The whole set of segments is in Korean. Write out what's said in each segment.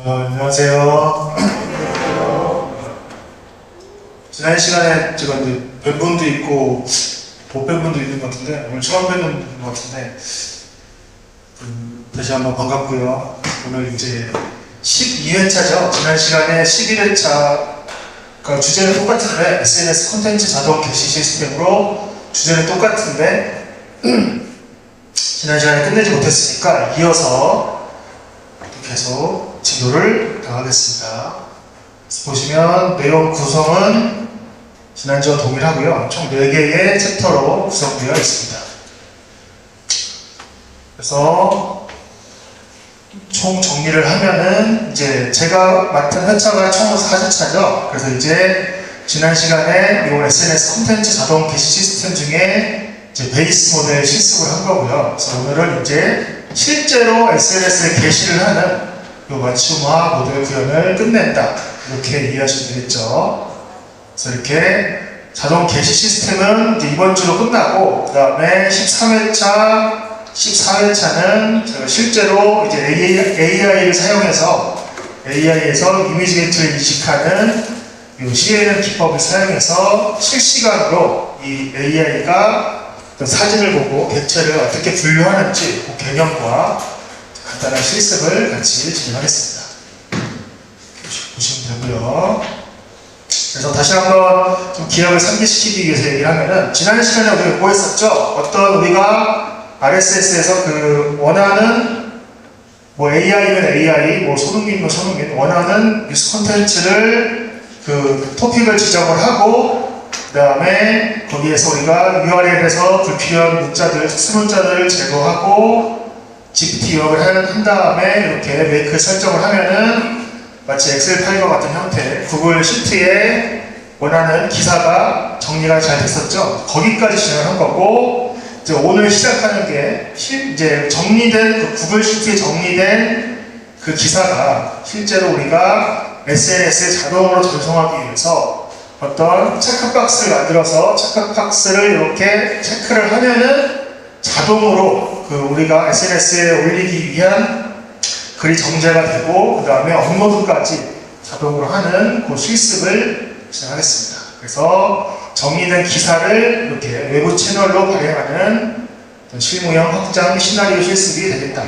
안녕하세요. 지난 시간에 제가 이제 뵌 분도 있고 못 뵌 분도 있는 것 같은데 오늘 처음 뵙는 것 같은데 다시 한번 반갑고요. 오늘 이제 12회차죠. 지난 시간에 11회차가 주제는 똑같은데 SNS 콘텐츠 자동 게시 시스템으로 주제는 똑같은데 지난 시간에 끝내지 못했으니까 이어서 계속 진도를 나가겠습니다. 보시면 내용 구성은 지난주와 동일하고요. 총 4개의 챕터로 구성되어 있습니다. 그래서 총 정리를 하면은 이제 제가 맡은 회차가 총 4주차죠. 그래서 이제 지난 시간에 이 SNS 콘텐츠 자동 게시 시스템 중에 이제 베이스 모델 실습을 한 거고요. 그래서 오늘은 이제 실제로 SNS에 게시를 하는 이 맞춤화 모델 구현을 끝낸다. 이렇게 이해하시면 되겠죠. 그래서 이렇게 자동 게시 시스템은 이제 이번 주로 끝나고, 그 다음에 13회차, 14회차는 제가 실제로 이제 AI를 사용해서 AI에서 이미지 겐트를 인식하는 이 CNN 기법을 사용해서 실시간으로 이 AI가 사진을 보고 객체를 어떻게 분류하는지 그 개념과 간단한 실습을 같이 진행하겠습니다. 보시면 되고요. 그래서 다시 한번 좀 기억을 상기시키기 위해서 얘기를 하면은 지난 시간에 우리가 뭐 했었죠? 어떤 우리가 RSS에서 그 원하는 뭐 AI면 AI, 뭐 손흥민이면 손흥민 원하는 뉴스 콘텐츠를 그 토픽을 지정을 하고 그 다음에 거기에서 우리가 URL에서 불필요한 문자들, 특수문자들을 제거하고 GPT 요약을 한 다음에 이렇게 메이크 설정을 하면은 마치 엑셀 파일과 같은 형태, 구글 시트에 원하는 기사가 정리가 잘 됐었죠. 거기까지 진행을 한 거고, 이제 오늘 시작하는 게 이제 정리된 그 구글 시트에 정리된 그 기사가 실제로 우리가 SNS에 자동으로 전송하기 위해서 어떤 체크박스를 만들어서 체크박스를 이렇게 체크를 하면은 자동으로 그 우리가 SNS에 올리기 위한 글이 정제가 되고 그 다음에 업로드까지 자동으로 하는 그 실습을 진행하겠습니다. 그래서 정리된 기사를 이렇게 외부 채널로 발행하는 실무형 확장 시나리오 실습이 되겠다.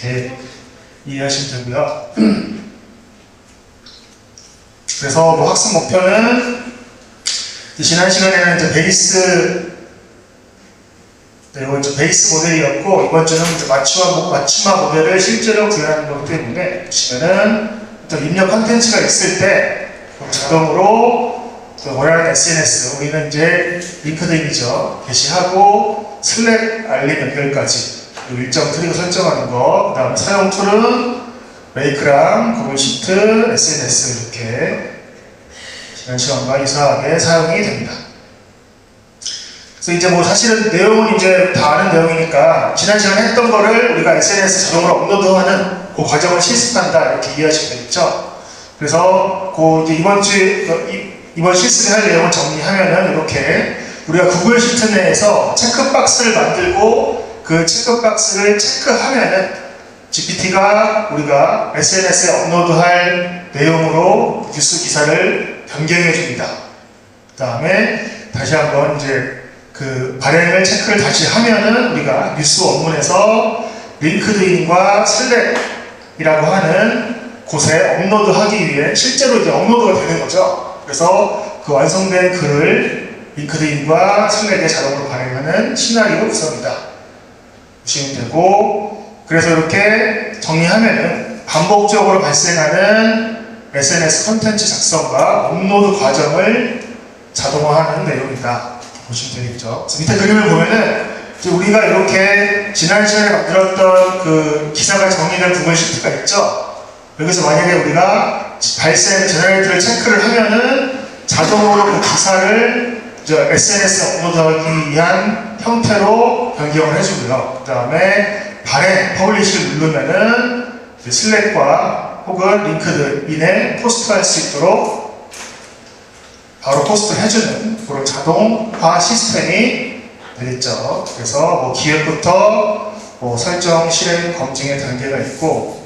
이렇게 이해하시면 되고요. 그래서 뭐 학습 목표는 지난 시간에는 이제 베이스 모델이었고 이번 주는 이제 맞춤화 모델을 실제로 구현하는 거기 때문에 보시면은 어떤 입력 컨텐츠가 있을 때 자동으로 원하는 SNS 우리는 이제 링크드인이죠 게시하고 슬랙 알림 연결까지 일정 트리거 설정하는 거, 그 다음에 사용 툴은 메이크랑 구글 시트, SNS 이렇게 지난 시간과 유사하게 사용이 됩니다. 그래서 이제 뭐 사실은 내용은 이제 다 아는 내용이니까 지난 시간에 했던 거를 우리가 SNS 자동으로 업로드하는 그 과정을 실습한다 이렇게 이해하시면 되겠죠. 그래서 그 이제 이번 실습에 할 내용을 정리하면은 이렇게 우리가 구글 시트 내에서 체크박스를 만들고 그 체크박스를 체크하면은 GPT가 우리가 SNS에 업로드할 내용으로 뉴스 기사를 변경해 줍니다. 그 다음에 다시 한번 이제 그 발행을 체크를 다시 하면은 우리가 뉴스 원문에서 링크드인과 슬랙이라고 하는 곳에 업로드하기 위해 실제로 이제 업로드가 되는 거죠. 그래서 그 완성된 글을 링크드인과 슬랙에 자동으로 발행하는 시나리오 구성이다. 보시면 되고, 그래서 이렇게 정리하면은 반복적으로 발생하는 SNS 콘텐츠 작성과 업로드 과정을 자동화하는 내용이다. 보시면 되겠죠. 그래서 밑에 그림을 보면은 우리가 이렇게 지난 시간에 만들었던 그 기사가 정리된 구글 시트가 있죠. 여기서 만약에 우리가 발생 제너레이터를 체크를 하면은 자동으로 그 기사를 SNS에 업로드하기 위한 형태로 변경을 해주고요. 그 다음에 발행, 퍼블리시를 누르면은 슬랙과 혹은 링크드인에 포스트할 수 있도록 바로 포스트 해주는 그런 자동화 시스템이 되겠죠. 그래서 뭐 기획부터 뭐 설정, 실행, 검증의 단계가 있고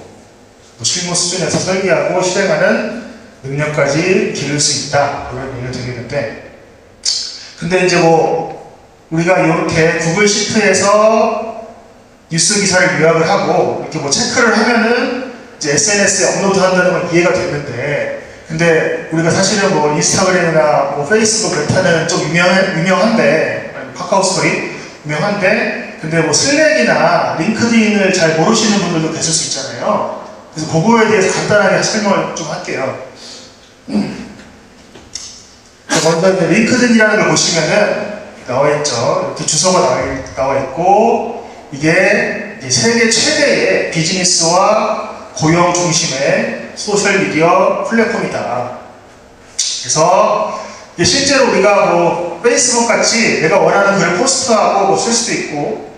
실무 수준에서 설계하고 실행하는 능력까지 기를 수 있다. 이런 얘기가 되겠는데, 근데 이제 뭐 우리가 이렇게 구글 시트에서 뉴스 기사를 요약을 하고 이렇게 뭐 체크를 하면은 이제 SNS에 업로드 한다는 건 이해가 되는데, 근데 우리가 사실은 뭐 인스타그램이나 뭐 페이스북 메타는 좀 유명한데, 카카오 스토리 유명한데, 근데 뭐 슬랙이나 링크드인을 잘 모르시는 분들도 계실 수 있잖아요. 그래서 그거에 대해서 간단하게 설명을 좀 할게요. 먼저 이제 링크드인이라는 걸 보시면은 나와 있죠. 이렇게 주소가 나와 있고, 이게 세계 최대의 비즈니스와 고용 중심의 소셜미디어 플랫폼이다. 그래서 실제로 우리가 뭐 페이스북 같이 내가 원하는 글을 포스트하고 뭐 쓸 수도 있고,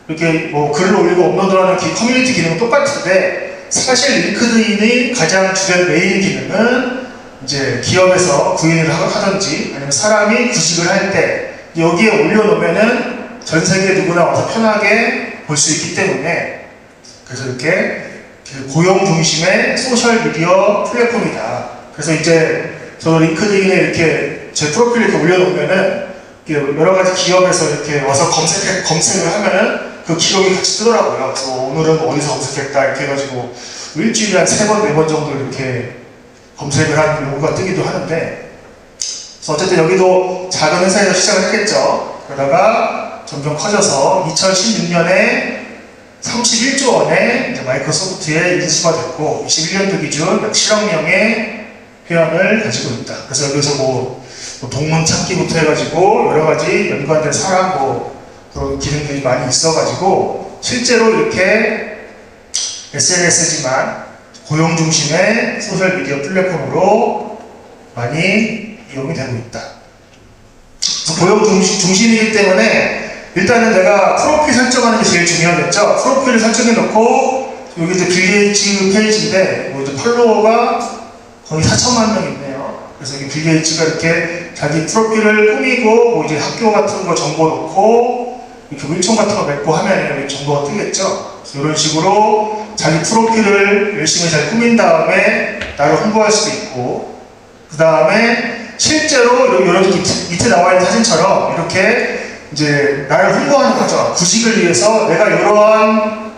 이렇게 뭐 글을 올리고 업로드하는 커뮤니티 기능은 똑같은데, 사실 링크드인의 가장 주된 메인 기능은 이제 기업에서 구인을 하든지 아니면 사람이 구직을 할 때 여기에 올려놓으면은 전 세계 누구나 와서 편하게 볼 수 있기 때문에, 그래서 이렇게 고용 중심의 소셜미디어 플랫폼이다. 그래서 이제 저도 링크드인에 이렇게 제 프로필을 이렇게 올려놓으면은 여러 가지 기업에서 이렇게 와서 검색을 하면은 그 기록이 같이 뜨더라고요. 그래서 오늘은 어디서 검색했다 이렇게 해가지고 일주일에 한 3번, 4번 정도 이렇게 검색을 한 로고가 뜨기도 하는데, 그래서 어쨌든 여기도 작은 회사에서 시작을 했겠죠. 그러다가 점점 커져서 2016년에 31조 원의 이제 마이크로소프트에 인수가 됐고, 21년도 기준 약 7억 명의 회원을 가지고 있다. 그래서 여기서 뭐 동문 찾기부터 해가지고 여러 가지 연관된 사람 그런 기능들이 많이 있어가지고 실제로 이렇게 SNS지만 고용 중심의 소셜미디어 플랫폼으로 많이 이용이 되고 있다. 고용 중심이기 때문에 일단은 내가 프로필 설정하는 게 제일 중요하겠죠. 프로필을 설정해 놓고, 여기 이제 빌 게이츠 페이지인데 뭐 이제 팔로워가 거의 4천만 명 있네요. 그래서 이게 빌 게이츠가 이렇게 자기 프로필을 꾸미고 뭐 이제 학교 같은 거 정보 넣고 이렇게 물총 같은 거 맺고 하면 여기 정보가 뜨겠죠. 이런 식으로 자기 프로필을 열심히 잘 꾸민 다음에 나를 홍보할 수도 있고, 그 다음에 실제로 이런 밑에 나와 있는 사진처럼 이렇게 이제 나를 홍보하는 거죠. 구직을 위해서 내가 이러한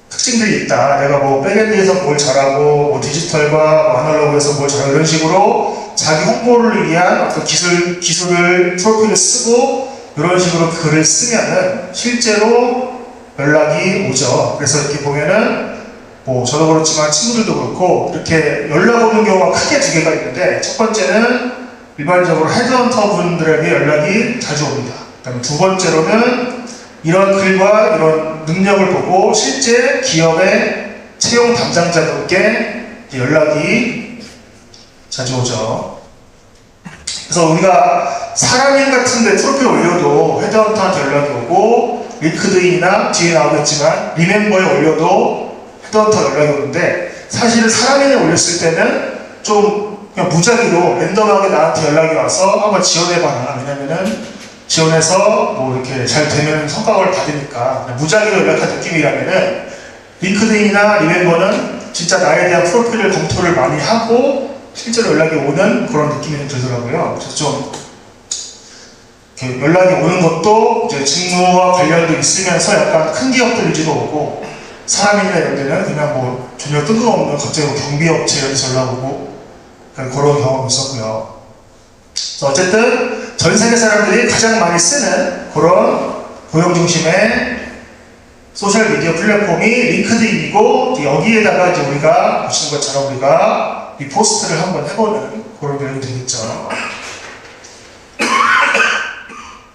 특징들이 있다. 내가 뭐 백엔드에서 뭘 잘하고, 뭐 디지털과 뭐 아날로그에서 뭘 잘하고, 이런 식으로 자기 홍보를 위한 어떤 기술을 프로필을 쓰고 이런 식으로 글을 쓰면은 실제로 연락이 오죠. 그래서 이렇게 보면은 뭐 저도 그렇지만 친구들도 그렇고 이렇게 연락 오는 경우가 크게 2개가 있는데, 첫 번째는 일반적으로 헤드헌터 분들에게 연락이 자주 옵니다. 그다음에 2번째로는 이런 글과 이런 능력을 보고 실제 기업의 채용 담당자분께 연락이 자주 오죠. 그래서 우리가 사람인 같은데 프로필 올려도 헤드헌터한테 연락이 오고, 링크드인이나 뒤에 나오겠지만 리멤버에 올려도 헤드헌터 연락이 오는데, 사실은 사람인에 올렸을 때는 좀 그냥 무작위로 랜덤하게 나한테 연락이 와서 한번 지원해봐라. 왜냐면은 지원해서 뭐 이렇게 잘 되면 성과를 받으니까 그냥 무작위로 연락한 느낌이라면은, 링크드인이나 리멤버는 진짜 나에 대한 프로필을 검토를 많이 하고 실제로 연락이 오는 그런 느낌이 좀 들더라고요. 그래서 좀 연락이 오는 것도 이제 직무와 관련도 있으면서 약간 큰 기업들 위주로 오고, 사람이나 이런 데는 그냥 뭐 전혀 뜬금없는 갑자기 뭐 경비업체 이런 데서 연락 오고 그런 경험이 있었고요. 어쨌든 전 세계 사람들이 가장 많이 쓰는 그런 고용 중심의 소셜미디어 플랫폼이 링크드인이고, 여기에다가 이제 우리가 보시는 것처럼 우리가 이 포스트를 한번 해보는 그런 내용이 되겠죠.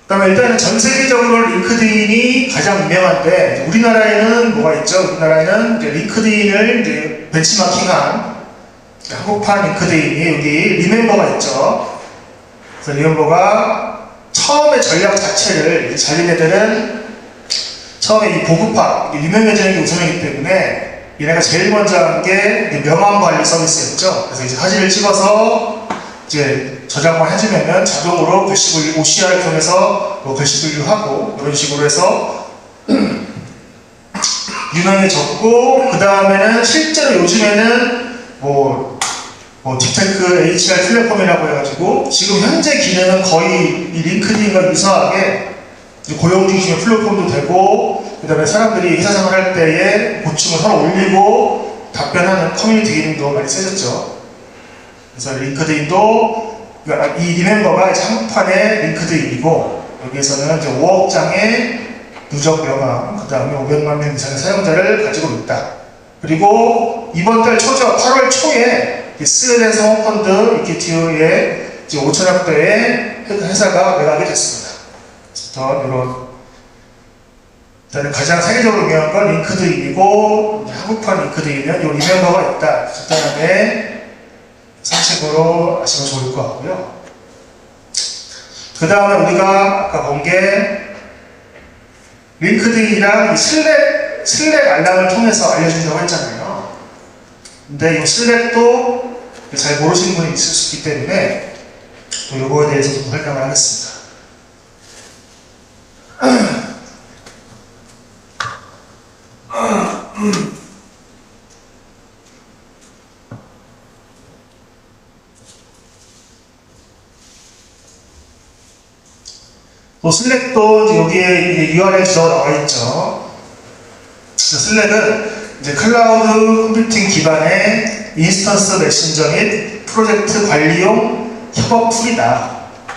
그다음에 일단은 전 세계적으로 링크드인이 가장 유명한데, 우리나라에는 뭐가 있죠? 우리나라에는 이제 링크드인을 이제 벤치마킹한 한국판 링크드인이 여기 리멤버가 있죠. 그래서 리멤버가 처음에 전략 자체를 자기네들은 처음에 이 보급화, 유명해지는 게 우선이기 때문에 얘네가 제일 먼저 한 게 명함 관리 서비스였죠. 그래서 이제 사진을 찍어서 이제 저장만 해주면은 자동으로 글씨 분류, OCR을 통해서 뭐 글씨 분류하고 이런 식으로 해서 유명해졌고, 그 다음에는 실제로 요즘에는 딥테크 HR 플랫폼이라고 해가지고 지금 현재 기능은 거의 이 링크드인과 유사하게 고용 중심의 플랫폼도 되고, 그 다음에 사람들이 회사 생활할 때에 고충을 서로 올리고 답변하는 커뮤니티 기능도 많이 쓰셨죠. 그래서 링크드인도 이 리멤버가 한판의 링크드인이고, 여기에서는 이제 5억 장의 누적 명함, 그 다음에 500만 명 이상의 사용자를 가지고 있다. 그리고 이번 달 초죠. 8월 초에 스웨덴 상호펀드 이퀴티에 5천억 대의 회사가 매각이 됐습니다. 이런 일단은 가장 세계적으로 유명한 건 링크드인이고, 한국판 링크드인은 이 리멤버가 있다. 간단하게 상식으로 아시면 좋을 것 같고요. 그 다음에 우리가 아까 본 게 링크드인이랑 이 슬랙 알람을 통해서 알려준다고 했잖아요. 근데 이 슬랙도 잘 모르시는 분이 있을 수 있기 때문에 또 이거에 대해서 좀 설명을 하겠습니다. 또 슬랙도 여기에 URL 주소가 나와 있죠. 슬랙은 이제 클라우드 컴퓨팅 기반의 인스턴스 메신저 및 프로젝트 관리용 협업 툴이다.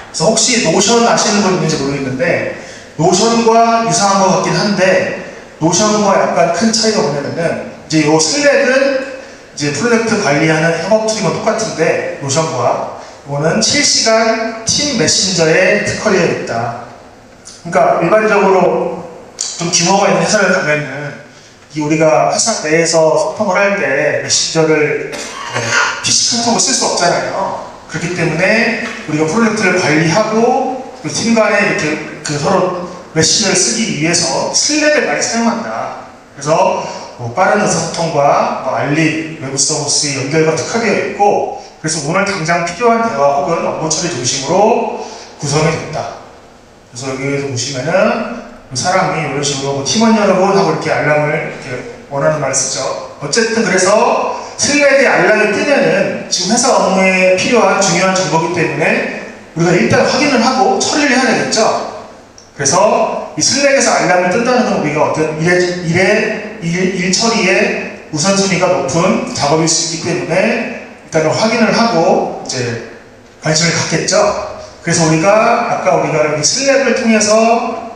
그래서 혹시 노션 아시는 분 있는지 모르겠는데, 노션과 유사한 것 같긴 한데, 노션과 약간 큰 차이가 뭐냐면은, 이제 요 슬랙은 이제 프로젝트 관리하는 협업 툴이고 똑같은데, 노션과 이거는 실시간 팀 메신저에 특화되어 있다. 그러니까 일반적으로 좀 규모가 있는 회사를 가면은 우리가 회사 내에서 소통을 할 때 메신저를 PC 카톡을 쓸 수 없잖아요. 그렇기 때문에 우리가 프로젝트를 관리하고 그 팀 간에 이렇게 서로 메신저를 쓰기 위해서 슬랙을 많이 사용한다. 그래서 빠른 의사소통과 알림, 외부 서비스 연결과 특화되어 있고, 그래서 오늘 당장 필요한 대화 혹은 업무 처리 중심으로 구성이 된다. 그래서 여기에서 보시면은 사람이 이런 식으로 팀원 여러분 하고 이렇게 알람을 이렇게 원하는 말을 쓰죠. 어쨌든 그래서 슬랙에 알람이 뜨면은 지금 회사 업무에 필요한 중요한 정보이기 때문에 우리가 일단 확인을 하고 처리를 해야 되겠죠. 그래서 이 슬랙에서 알람을 뜬다는 건 우리가 어떤 일 처리에 우선순위가 높은 작업일 수 있기 때문에 일단은 확인을 하고 이제 관심을 갖겠죠. 그래서 아까 우리가 여기 슬랙을 통해서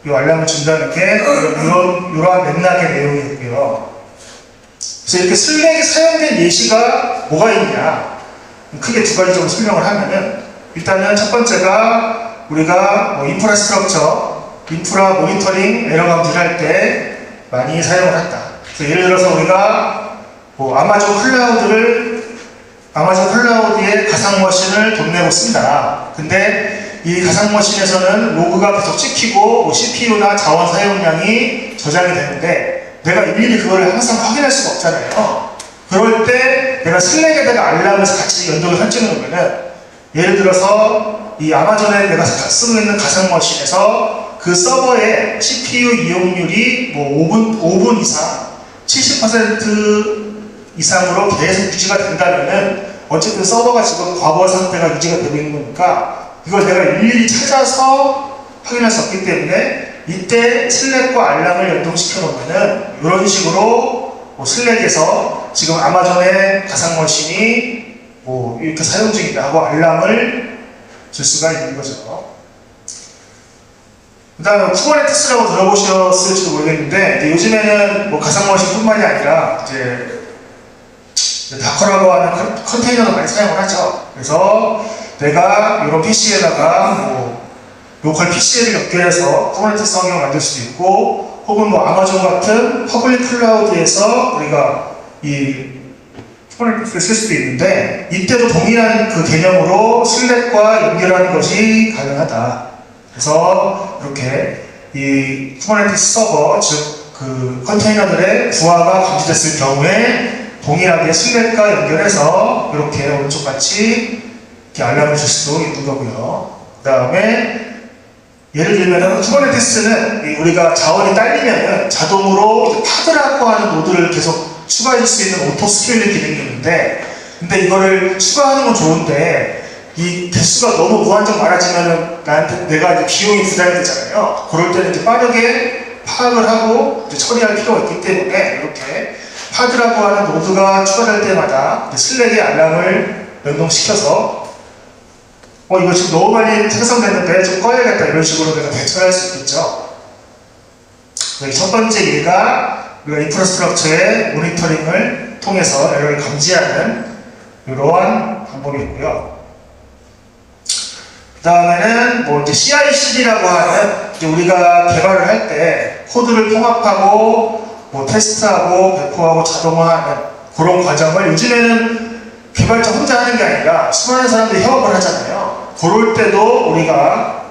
이 알람을 준다는 게 이러한 맥락의 내용이고요. 그래서 이렇게 슬랙이 사용된 예시가 뭐가 있냐? 크게 두 가지 정도 설명을 하면은, 일단은 첫 번째가 우리가 인프라스트럭처, 인프라 모니터링, 에러 감지를 할 때 많이 사용을 한다. 그래서 예를 들어서 우리가 아마존 클라우드에 가상머신을 돈 내고 씁니다. 근데 이 가상머신에서는 로그가 계속 찍히고 CPU나 자원 사용량이 저장이 되는데 내가 일일이 그걸 항상 확인할 수가 없잖아요. 그럴 때 내가 슬랙에다가 알람을 같이 연동을 설정해 놓으면은, 예를 들어서 이 아마존에 내가 쓰고 있는 가상머신에서 그 서버의 CPU 이용률이 5분 이상, 70% 이상으로 계속 유지가 된다면은 어쨌든 서버가 지금 과거 상태가 유지가 되고 있는 거니까 이걸 내가 일일이 찾아서 확인할 수 없기 때문에 이때 슬랙과 알람을 연동시켜 놓으면은 이런 식으로 슬랙에서 지금 아마존의 가상머신이 이렇게 사용 중이다 하고 알람을 줄 수가 있는 거죠. 그 다음에 쿠버네티스라고 들어보셨을지도 모르겠는데, 요즘에는 가상머신 뿐만이 아니라 다커라고 하는 컨테이너도 많이 사용을 하죠. 그래서 내가 이런 PC에다가 로컬 PC를 연결해서 쿠버네티스 환경을 만들 수도 있고, 혹은 아마존 같은 퍼블릭 클라우드에서 우리가 이 쿠버네티스를 쓸 수도 있는데, 이때도 동일한 그 개념으로 슬랙과 연결하는 것이 가능하다. 그래서 이렇게 이 쿠버네티스 서버, 즉 그 컨테이너들의 부하가 감지됐을 경우에 동일하게 슬랙과 연결해서 이렇게 오른쪽 같이 이렇게 알람을 줄 수도 있는 거고요. 그 다음에 예를 들면 쿠버네티스는 우리가 자원이 딸리면 자동으로 파드라고 하는 노드를 계속 추가할 수 있는 오토 스케일링 기능이 있는데, 근데 이거를 추가하는 건 좋은데 이 개수가 너무 무한정 많아지면 나한테 내가 이제 비용이 부담이 되잖아요. 그럴 때는 이제 빠르게 파악을 하고 이제 처리할 필요가 있기 때문에 이렇게 파드라고 하는 노드가 추가될 때마다 슬랙의 알람을 연동시켜서 이거 지금 너무 많이 생성됐는데 좀 꺼야겠다 이런 식으로 내가 대처할 수 있겠죠. 여기 첫 번째 예가 우리가 인프라스트럭처의 모니터링을 통해서 에러를 감지하는 이러한 방법이고요. 그 다음에는 뭐 이제 CI/CD라고 하는 이제 우리가 개발을 할 때 코드를 통합하고 뭐 테스트하고 배포하고 자동화하는 그런 과정을 요즘에는 개발자 혼자 하는 게 아니라 수많은 사람들이 협업을 하잖아요. 그럴 때도 우리가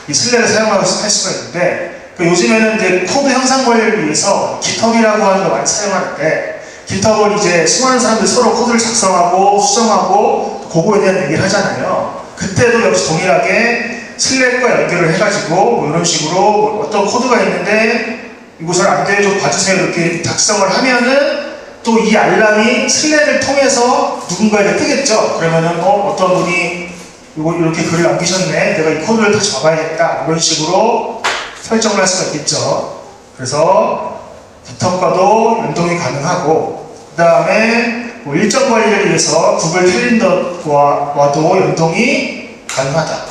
이 슬랙을 사용할 수가 있는데, 요즘에는 이제 코드 형상 관리를 위해서 GitHub이라고 하는 걸 많이 사용하는데, GitHub은 이제 수많은 사람들이 서로 코드를 작성하고 수정하고 그거에 대한 얘기를 하잖아요. 그때도 역시 동일하게 슬랙과 연결을 해가지고 뭐 이런 식으로 뭐 어떤 코드가 있는데 이곳을 안돼 좀 봐주세요 이렇게 작성을 하면은 또 이 알람이 슬랙을 통해서 누군가에게 뜨겠죠. 그러면은 어떤 분이 이거 이렇게 글을 남기셨네, 내가 이 코드를 다시 봐봐야겠다, 이런 식으로 설정을 할 수가 있겠죠. 그래서 GitHub과도 연동이 가능하고, 그 다음에 뭐 일정 관리를 위해서 구글 캘린더와도 연동이 가능하다.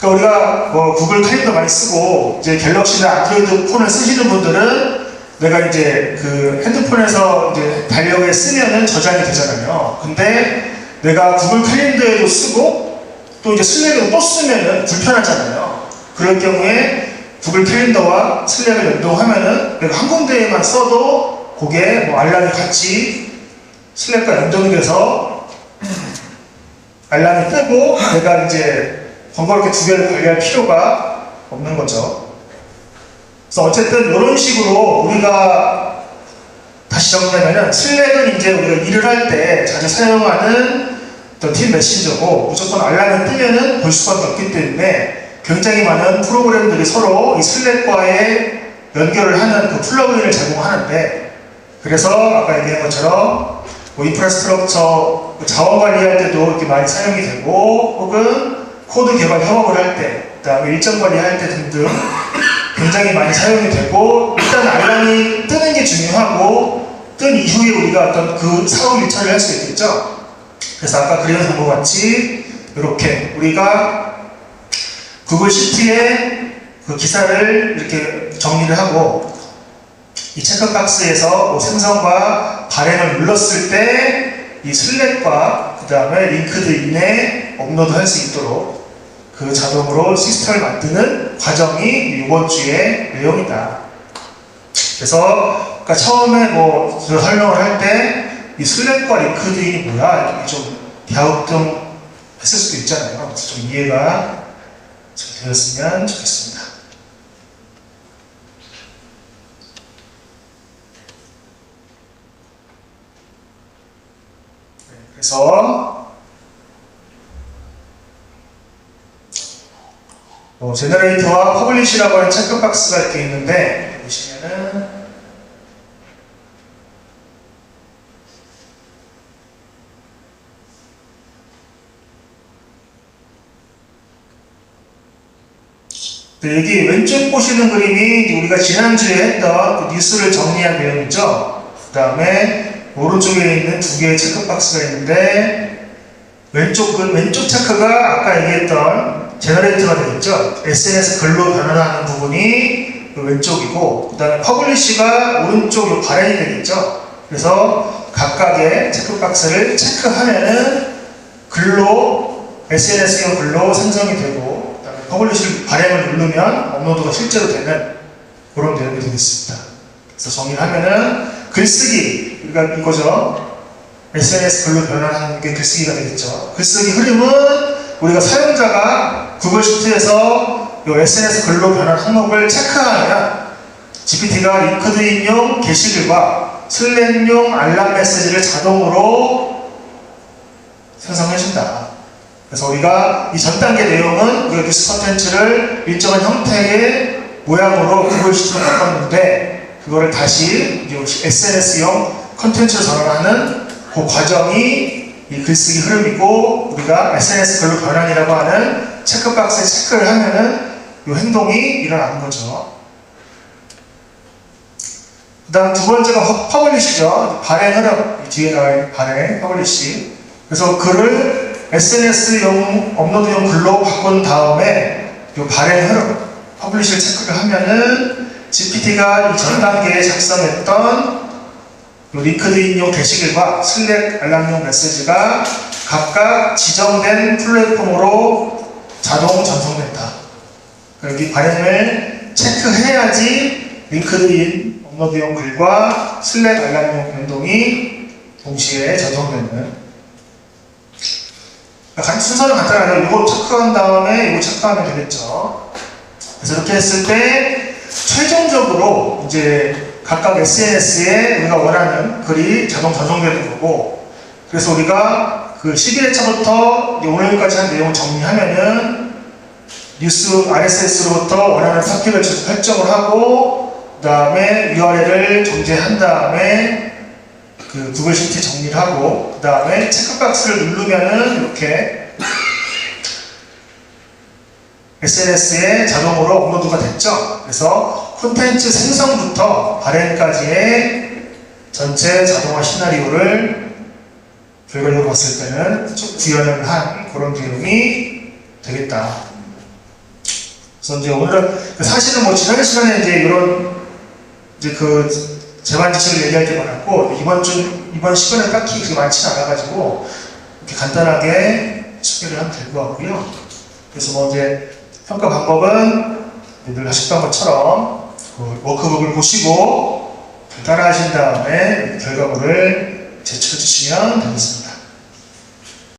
그러니까 우리가 뭐 구글 캘린더 많이 쓰고 이제 갤럭시나 안드로이드 폰을 쓰시는 분들은 내가 이제 그 핸드폰에서 이제 달력에 쓰면은 저장이 되잖아요. 근데 내가 구글 캘린더에도 쓰고 또 이제 슬랙에도 또 쓰면은 불편하잖아요. 그럴 경우에 구글 캘린더와 슬랙을 연동하면은 내가 한 군데에만 써도 그게 뭐 알람이 같이 슬랙과 연동이 돼서 알람이 뜨고 내가 이제 번거롭게 두 개를 관리할 필요가 없는 거죠. 그래서 어쨌든 이런 식으로 우리가 다시 정리하면 슬랙은 이제 우리가 일을 할 때 자주 사용하는 어떤 팀 메신저고, 무조건 알람이 뜨면은 볼 수밖에 없기 때문에 굉장히 많은 프로그램들이 서로 이 슬랙과의 연결을 하는 그 플러그인을 제공하는데, 그래서 아까 얘기한 것처럼 뭐 인프라스트럭처 자원 관리할 때도 이렇게 많이 사용이 되고, 혹은 코드 개발 협업을 할 때, 그 다음에 일정 관리할 때 등등 굉장히 많이 사용이 되고, 일단 알람이 뜨는 게 중요하고 뜬 이후에 우리가 어떤 그 사후 일처리를 할 수 있겠죠. 그래서 아까 그려놓은 것 같이 이렇게 우리가 구글 시트에 그 기사를 이렇게 정리를 하고 이 체크박스에서 뭐 생성과 발행을 눌렀을 때 이 슬랙과 그 다음에 링크드인에 업로드 할 수 있도록 그 자동으로 시스템을 만드는 과정이 이번 주의 내용이다. 그래서 아까 처음에 뭐 설명을 할 때 이 슬랙과 링크드인이 뭐야 이렇게 좀 갸우뚱 했을 수도 있잖아요. 그래서 좀 이해가 좀 되었으면 좋겠습니다. 그래서 제너레이터와 퍼블리시라고 하는 체크박스가 이렇게 있는데, 보시면은 여기 왼쪽 보시는 그림이 우리가 지난주에 했던 그 뉴스를 정리한 내용이죠. 그 다음에 오른쪽에 있는 두 개의 체크박스가 있는데, 왼쪽 체크가 아까 얘기했던 제너레이터가 되겠죠. SNS 글로 변환하는 부분이 왼쪽이고, 그 다음에 퍼블리시가 오른쪽 발행이 되겠죠. 그래서 각각의 체크박스를 체크하면은 글로, SNS용 글로 생성이 되고, 그 다음에 퍼블리시 발행을 누르면 업로드가 실제로 되는 그런 내용이 되겠습니다. 그래서 정리를 하면은 글쓰기, 그러니까 이거죠. SNS 글로 변환하는 게 글쓰기가 되겠죠. 글쓰기 흐름은 우리가 사용자가 구글 시트에서 이 SNS 글로 변환 항목을 체크하면 GPT가 링크드인용 게시글과 슬랙용 알람 메시지를 자동으로 생성해준다. 그래서 우리가 이 전 단계 내용은 우리가 뉴스 콘텐츠를 일정한 형태의 모양으로 구글 시트로 바꿨는데 그거를 다시 SNS용 콘텐츠로 전환하는 그 과정이 이 글쓰기 흐름이고 우리가 SNS 글로 변환이라고 하는 체크박스에 체크를 하면은 이 행동이 일어나는 거죠. 그 다음 두 번째가 퍼블리시죠. 발행 흐름. 이 뒤에 나와 발행, 퍼블리시. 그래서 글을 SNS용 업로드용 글로 바꾼 다음에 이 발행 흐름, 퍼블리시를 체크를 하면은 GPT가 이 전 단계에 작성했던 이 링크드인용 게시글과 슬랙 알람용 메시지가 각각 지정된 플랫폼으로 자동 전송된다. 여기 발행을 체크해야지 링크드인 업로드용 글과 슬랙 알람용 변동이 동시에 전송되는. 순서는 간단하죠. 이거 체크한 다음에 이거 체크하면 되겠죠. 그래서 이렇게 했을 때 최종적으로 이제 각각 SNS에 우리가 원하는 글이 자동 전송되는 거고, 그래서 우리가 그 11회차부터 오늘까지 한 내용을 정리하면은 뉴스 RSS로부터 원하는 토픽을 설정을 하고, 그 다음에 URL을 정제한 다음에 그 구글 시트 정리를 하고, 그 다음에 체크박스를 누르면은 이렇게 SNS에 자동으로 업로드가 됐죠. 그래서 콘텐츠 생성부터 발행까지의 전체 자동화 시나리오를 결과적으로 봤을 때는 쭉 구현을 한 그런 내용이 되겠다. 그래서 이제 오늘은 사실은 뭐 지난 시간에 이제 이런 이제 그 재반 지식을 얘기할 게 많았고 이번 시간에 딱히 그게 많지는 않아가지고 이렇게 간단하게 소개를 하면 될 것 같고요. 그래서 뭐 이제 평가 방법은 늘 하셨던 것처럼 그 워크북을 보시고 따라 하신 다음에 결과물을 제출해 주시면 되겠습니다.